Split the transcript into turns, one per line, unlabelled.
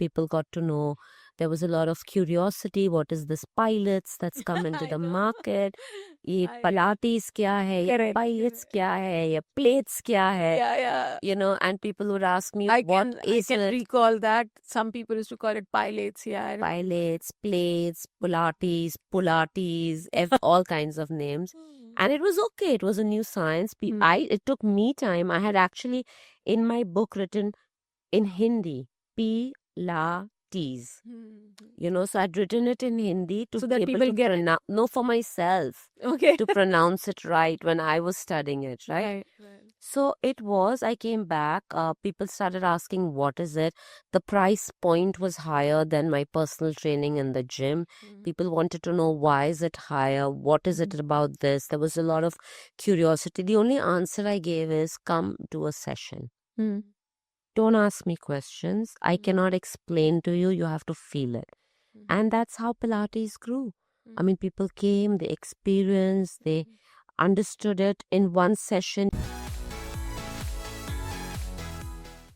People got to know. There was a lot of curiosity. What is this pilates that's come into the market? ये Pilates क्या है? ये pilates क्या है? ये plates क्या है?
Yeah.
You know, and people would ask me,
I
what is
can
it?
recall that. Some people used to call it pilates. Yeah.
Pilates, plates, Pilates, all kinds of names. And it was okay. It was a new science. It took me time. I had actually in my book written in Hindi, Pilates. You know, so I'd written it in Hindi to
So
be
that
able
people
to
get it.
pronounce, no, for myself,
Okay.
to pronounce it right when I was studying it, right?
Right.
So it was, I came back, people started asking, what is it? The price point was higher than my personal training in the gym. People wanted to know, why is it higher? What is it about this? There was a lot of curiosity. The only answer I gave is, come do a session. Don't ask me questions. I cannot explain to you. You have to feel it. And that's how Pilates grew. I mean, people came, they experienced, they understood it in one session.